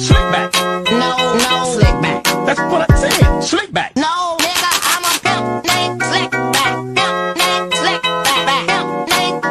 Slick back. No, slick back. That's what I said. Slick back. No, nigga, I'm a pimp named Slick back. Pimp named Slick back. Pimp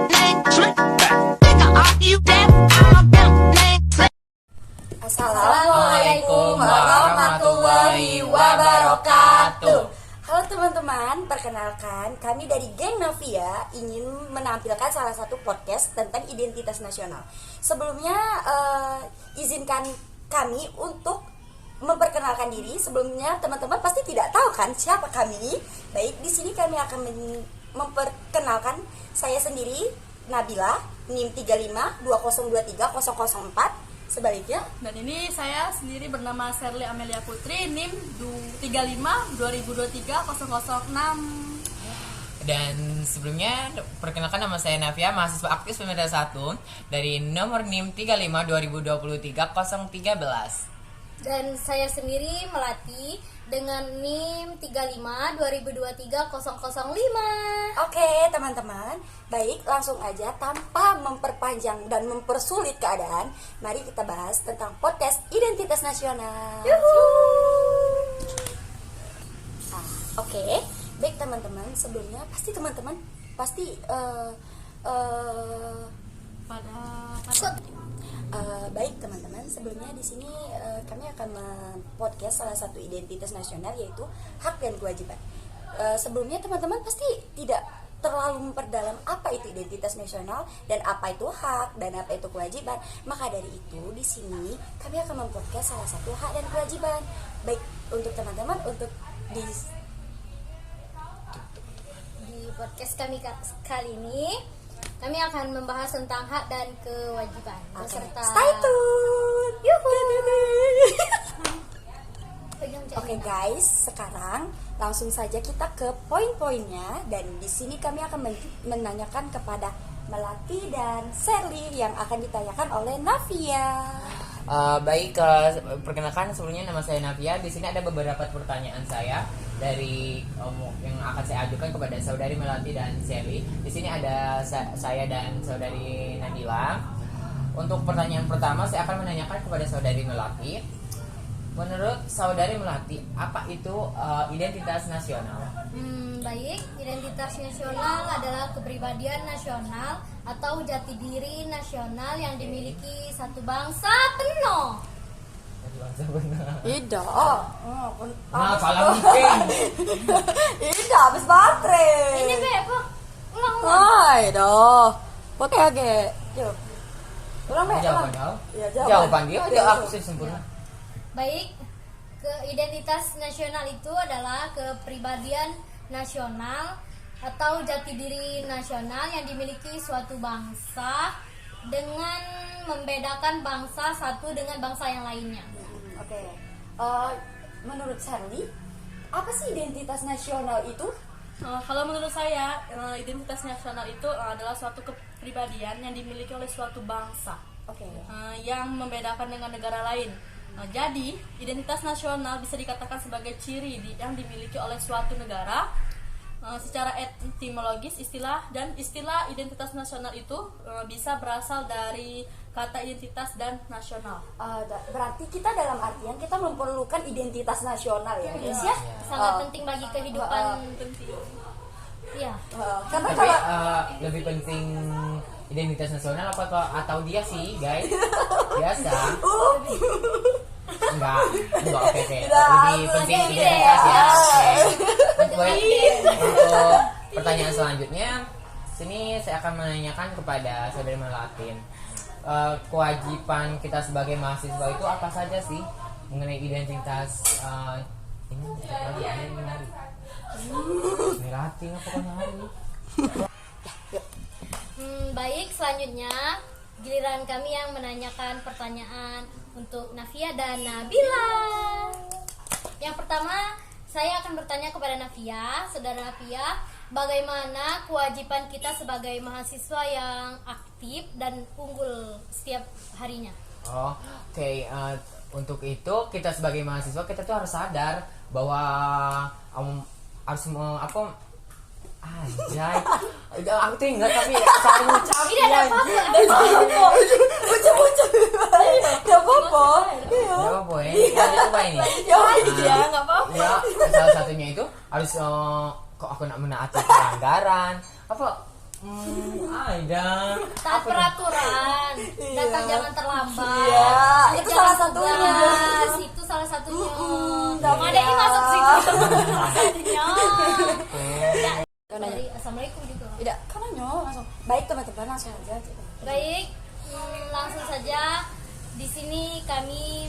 named Slick back. Nigga, are you deaf? I'm a pimp named Slick. Assalamualaikum warahmatullahi wabarakatuh. Halo teman-teman, perkenalkan kami dari Geng Navia ingin menampilkan salah satu podcast tentang identitas nasional. Sebelumnya izinkan kami untuk memperkenalkan diri. Sebelumnya teman-teman pasti tidak tahu kan siapa kami. Baik, di sini kami akan memperkenalkan saya sendiri, Nabila, NIM 3520230004. Sebaliknya, Dan ini saya sendiri bernama Sherly Amelia Putri, NIM 3520230006. Dan sebelumnya perkenalkan nama saya Navia, mahasiswa aktif Pemerintah 1 dari nomor NIM 3520230013. Dan saya sendiri Melati dengan NIM 3520230005. oke teman-teman, baik langsung aja tanpa memperpanjang dan mempersulit keadaan, mari kita bahas tentang podcast identitas nasional. Oke, baik teman-teman, sebelumnya pasti teman-teman baik teman-teman, sebelumnya di sini kami akan podcast salah satu identitas nasional yaitu hak dan kewajiban. Sebelumnya teman-teman pasti tidak terlalu memperdalam apa itu identitas nasional dan apa itu hak dan apa itu kewajiban. Maka dari itu di sini kami akan mempodcast salah satu hak dan kewajiban. Baik untuk teman-teman, untuk di podcast kami kali ini kami akan membahas tentang hak dan kewajiban beserta stay tune. pegang Oke guys, sekarang langsung saja kita ke poin-poinnya, dan di sini kami akan menanyakan kepada Melati dan Sherly yang akan ditanyakan oleh Navia. Perkenalkan sebelumnya nama saya Navia. Di sini ada beberapa pertanyaan saya dari yang akan saya ajukan kepada saudari Melati dan Sherly. Di sini ada saya dan saudari Nabila. Untuk pertanyaan pertama saya akan menanyakan kepada saudari Melati. Menurut saudari Melati, apa itu identitas nasional? Baik, identitas nasional adalah kepribadian nasional atau jati diri nasional yang dimiliki satu bangsa penuh. Ida, Kalau mungkin Ida habis baterai. Ini Beb, ulang. Hai dah. Pakai age. Jom. Ulang Beb. jawaban Ya, jawaban dia Oh, tidak jawab. aku sih sempurna. Baik, identitas nasional itu adalah kepribadian nasional atau jati diri nasional yang dimiliki suatu bangsa dengan membedakan bangsa satu dengan bangsa yang lainnya. Oke. Menurut Sherly, apa sih identitas nasional itu? Kalau menurut saya, identitas nasional itu adalah suatu kepribadian yang dimiliki oleh suatu bangsa Oke. yang membedakan dengan negara lain. Jadi, identitas nasional bisa dikatakan sebagai ciri yang dimiliki oleh suatu negara. Secara etimologis, istilah identitas nasional itu bisa berasal dari kata identitas dan nasional. Berarti kita dalam artian kita memerlukan identitas nasional ya, guys ya. Sangat penting bagi kehidupan. Iya. Karena Tapi kalau lebih penting identitas nasional atau dia sih guys? Biasa. Enggak, oke. Lebih penting identitas ya. Oke. Untuk pertanyaan selanjutnya, sini saya akan menanyakan kepada saudari Melati. Kewajiban kita sebagai mahasiswa itu apa saja sih mengenai identitas ini menari. Melati apa kau nyari? Baik, selanjutnya giliran kami yang menanyakan pertanyaan untuk Navia dan Nabila. Yang pertama, saya akan bertanya kepada Navia. Saudara Navia, bagaimana kewajiban kita sebagai mahasiswa yang aktif dan unggul setiap harinya? Oke. Untuk itu kita sebagai mahasiswa kita tuh harus sadar bahwa harus Anjay, aku tuh ingat tapi salah ngucap. Tidak ada apa-apa. Ucap. Gak apa apa-apa. Iya. Nggak apa-apa ya. Jangan lupa ini. Ya nggak apa-apa. Ya, salah satunya itu harus kok aku nak menaati pelanggaran apa ada Taat peraturan, datang jangan terlambat. Iya, itu Jangan salah satunya. tugas, itu salah satunya. tapi Ada ini ya. masuk situ. Satunya. Kan nanya. Sorry, assalamualaikum juga. Tidak, kan nanya langsung. Baik teman-teman, langsung aja. Baik, langsung saja. Di sini kami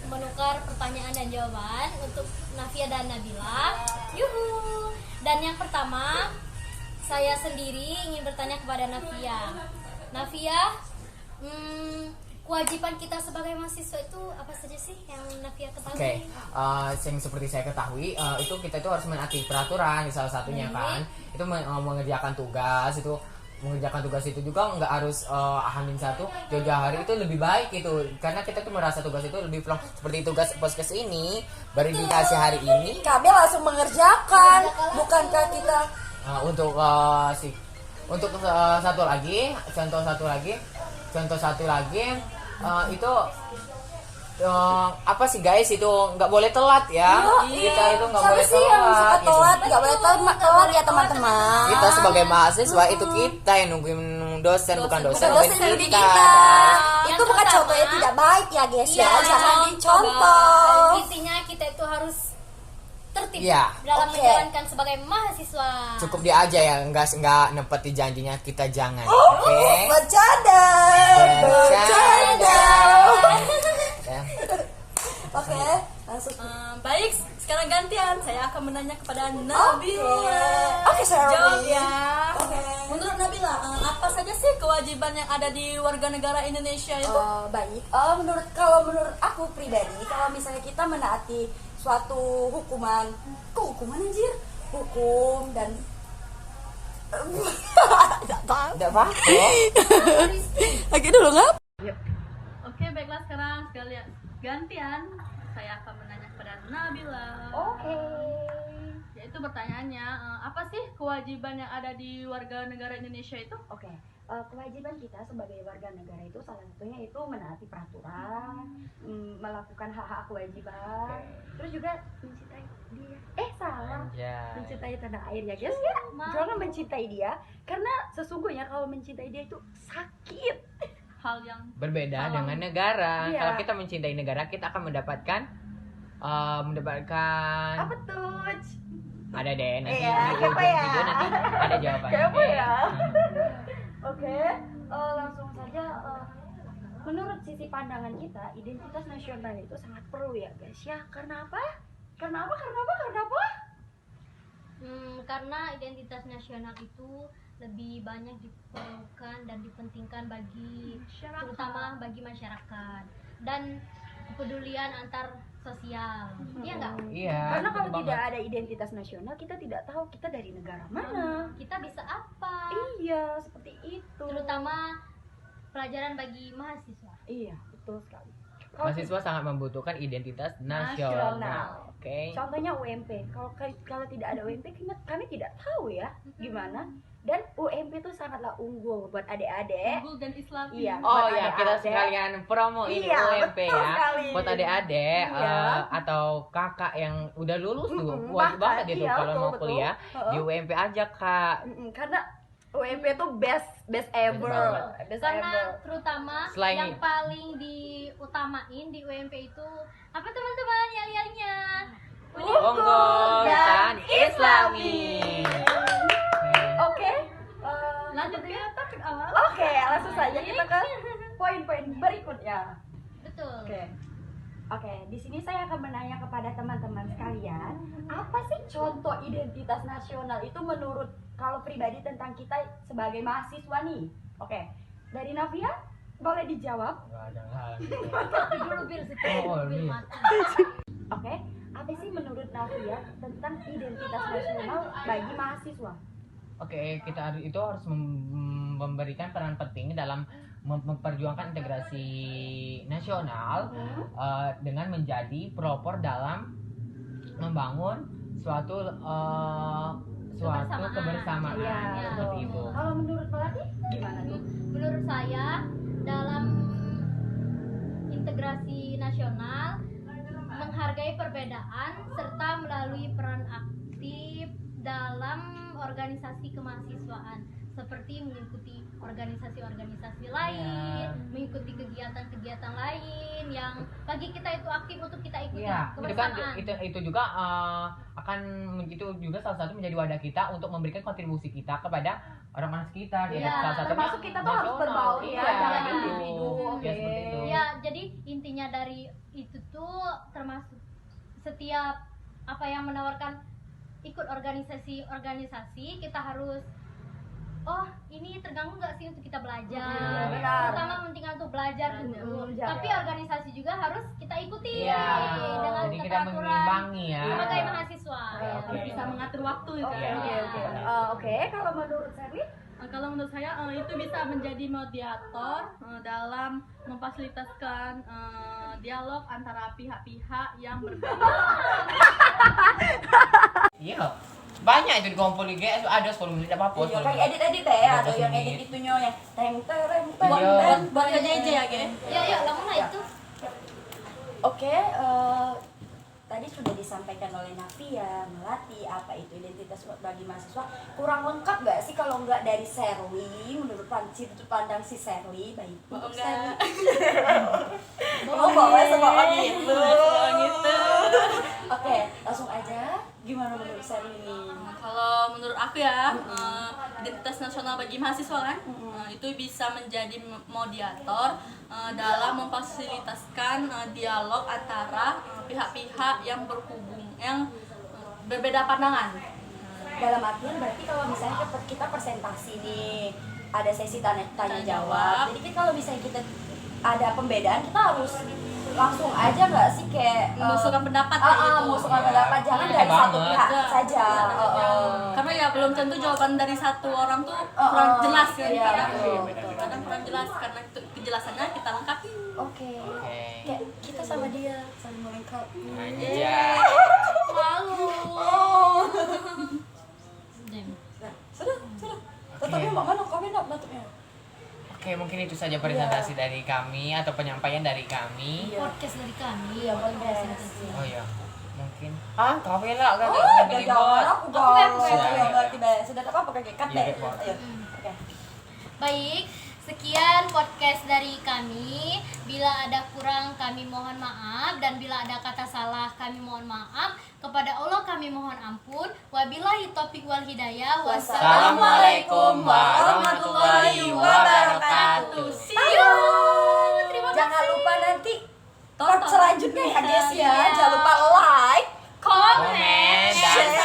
menukar pertanyaan dan jawaban untuk Nafia dan Nabila. Yuhu. Dan yang pertama, saya sendiri ingin bertanya kepada Nafia. Nafia, kewajiban kita sebagai mahasiswa itu apa saja sih yang Nafia ketahui? Oke, yang seperti saya ketahui itu kita itu harus menaati peraturan salah satunya kan. Itu mengerjakan tugas itu juga nggak harus H-1 jauh-jauh hari itu lebih baik itu karena kita tuh merasa tugas itu lebih plong seperti tugas podcast ini baru dikasih hari ini Kami langsung mengerjakan, bukankah kita untuk satu lagi contoh satu lagi itu apa sih guys itu nggak boleh telat ya. Kita itu nggak siapa boleh sih yang suka telat gitu. telat? Nggak boleh telat ya teman-teman. Kita sebagai mahasiswa itu kita yang nungguin dosen bukan dosen Dosen nungguin didik kita. kita. Yang Itu bukan pertama, contoh yang tidak baik ya guys ya. Iya, Jangan dicontoh. Intinya kita itu harus tertib Iya. dalam Oke. menjalankan sebagai mahasiswa. Cukup dia aja ya nggak nepeti janjinya kita jangan. Oke. Bercanda. Bercanda. Ya. Oke, langsung. Baik, sekarang gantian. Saya akan menanya kepada Nabila. Oke, Sarah. Jawab ya. Oke. Menurut Nabila, apa saja sih kewajiban yang ada di warga negara Indonesia itu? Baik. Menurut aku pribadi, kalau misalnya kita menaati suatu hukuman, hukuman anjir, hukum dan Tidak apa? Oke dulu ngap? Oke, baiklah sekarang sekalian gantian. Saya akan menanya kepada Nabila. Oke. Yaitu pertanyaannya, apa sih kewajiban yang ada di warga negara Indonesia itu? Oke, kewajiban kita sebagai warga negara itu salah satunya itu menaati peraturan, melakukan hak-hak kewajiban, terus juga mencintai dia. Salah. Ya. Mencintai tanah air ya guys ya. Jangan mencintai dia karena sesungguhnya kalau mencintai dia itu sakit. Hal yang Berbeda dengan negara. Iya. Kalau kita mencintai negara, kita akan mendapatkan Apa tuh? ada deh nanti Iya, di kepo ujung ya. video nanti ada jawabannya. Kepo ya. Oke, langsung saja. Menurut sisi pandangan kita, identitas nasional itu sangat perlu ya guys ya. Karena apa? Karena apa? Karena identitas nasional itu lebih banyak diperlukan dan dipentingkan bagi terutama bagi masyarakat dan kepedulian antar sosial. Iya enggak? Iya. Karena kalau betul tidak banget. ada identitas nasional, kita tidak tahu kita dari negara mana. Kita bisa apa? Iya, seperti itu. Terutama pelajaran bagi mahasiswa. Iya, betul sekali. Kalau Mahasiswa sangat membutuhkan identitas nasional. Nasional. Oke. contohnya UMP. Kalau tidak ada UMP, kami tidak tahu ya gimana. Dan UMP itu sangatlah unggul buat adik-adik. unggul dan Islam. Iya. Oh buat ya, kita adik-adik. sekalian promo ini Iya, UMP betul ya. sekali. Buat adik-adik Iya. atau kakak yang udah lulus tuh, Mm-mm, wajib bahkan, banget itu iya, kalau mau betul. kuliah di UMP aja kak. Karena UMP itu best ever. banget. Best Karena ever. terutama Selain yang itu. paling diutamain di UMP itu apa teman-teman yel-yelnya? Unggul dan Islami. Oke. Lanjut ke topik awal. Oke, langsung saja kita ke poin-poin berikutnya. Betul. Oke, di sini saya akan menanya kepada teman-teman sekalian, apa sih contoh identitas nasional itu menurut kalau pribadi tentang kita sebagai mahasiswa nih? Oke, dari Navia boleh dijawab. Dulu bir Oh, bir iya. mati. Oke, apa sih menurut Navia tentang identitas nasional bagi mahasiswa? Oke, kita itu harus memberikan peran penting dalam memperjuangkan integrasi nasional dengan menjadi pelopor dalam membangun suatu kebersamaan Iya, seperti betul. itu. Kalau menurut pelatih gimana tuh? Menurut saya dalam integrasi nasional, menghargai perbedaan serta melalui peran aktif dalam organisasi kemahasiswaan seperti mengikuti organisasi-organisasi lain, mengikuti kegiatan-kegiatan lain yang bagi kita itu aktif untuk kita ikuti Iya, itu kan kebersamaan. itu juga itu juga salah satu menjadi wadah kita untuk memberikan kontribusi kita kepada orang-orang sekitar. Iya, salah satunya termasuk kita tuh harus nasional. berbaur ya, jangan gitu. individu. Ya, seperti itu. Ya, jadi intinya dari itu tuh termasuk setiap apa yang menawarkan ikut organisasi kita harus ini terganggu nggak sih untuk kita belajar, benar. terutama penting untuk belajar dulu. Tapi organisasi juga harus kita ikuti Iya. dengan Jadi kita keteraturan mengimbangi ya. sebagai mahasiswa. Oke. Bisa mengatur waktu kan. Oke, kalau menurut Sherly? Kalau menurut saya itu bisa menjadi mediator dalam memfasilitasikan dialog antara pihak-pihak yang berbeda. Iya. Banyak itu di kompol IG itu ada 10 menit apa-apa. Iya, 10 kayak menit. edit deh, ada 15 yang menit. edit itunya yang teng tereng Iya. Buat ke JJ ya, Ge. Ya, lama lah itu. Oke, tadi sudah disampaikan oleh Nafia, Melati, apa itu identitas bagi mahasiswa. Kurang lengkap nggak sih kalau nggak dari Sherly, menurut sudut pandang si Sherly, baik untuk Sherly. Oh, bawa semua gitu. Oke, langsung aja. Gimana menurut Sherly nih? Kalau menurut aku ya, identitas nasional bagi mahasiswa kan, itu bisa menjadi mediator dalam memfasilitasikan dialog antara pihak-pihak yang berhubung, yang berbeda pandangan. Dalam artian berarti kalau misalnya kita presentasi nih, ada sesi tanya jawab. Jadi kalau misalnya kita ada pembedaan, kita harus langsung aja nggak sih kayak Mengusulkan pendapat kayak gitu. mengusulkan pendapat, jangan Iya, dari satu banget. pihak Iya. saja. Karena ya belum tentu jawaban dari satu orang tuh kurang jelas kan. Iya, Kadang, betul. kadang kurang jelas karena itu kejelasannya kita lengkapi. Oke. Kayak kita sama dia saling melengkapi. Anjay. Malu. Nah, sudah. Tutupnya mak mana? Kau nak tutupnya? Oke, mungkin itu saja presentasi dari kami atau penyampaian dari kami. Podcast dari kami. Iya, podcast. Oh iya, mungkin. Kau lah kan Gak bikin jawab bot. aku gak. Sudah. Berarti sudah apa pakai cut Iya, deh. bot. Ayo. Oke. Baik, sekian podcast dari kami. Bila ada kurang kami mohon maaf, dan bila ada kata salah kami mohon maaf. Kepada Allah kami mohon ampun. Wabillahi taufiq wal hidayah. Assalamualaikum warahmatullahi wabarakatuh. See you. Terima kasih. Jangan lupa nanti part selanjutnya ya guys ya. Iya. Jangan lupa like, Comment, Komen dan share,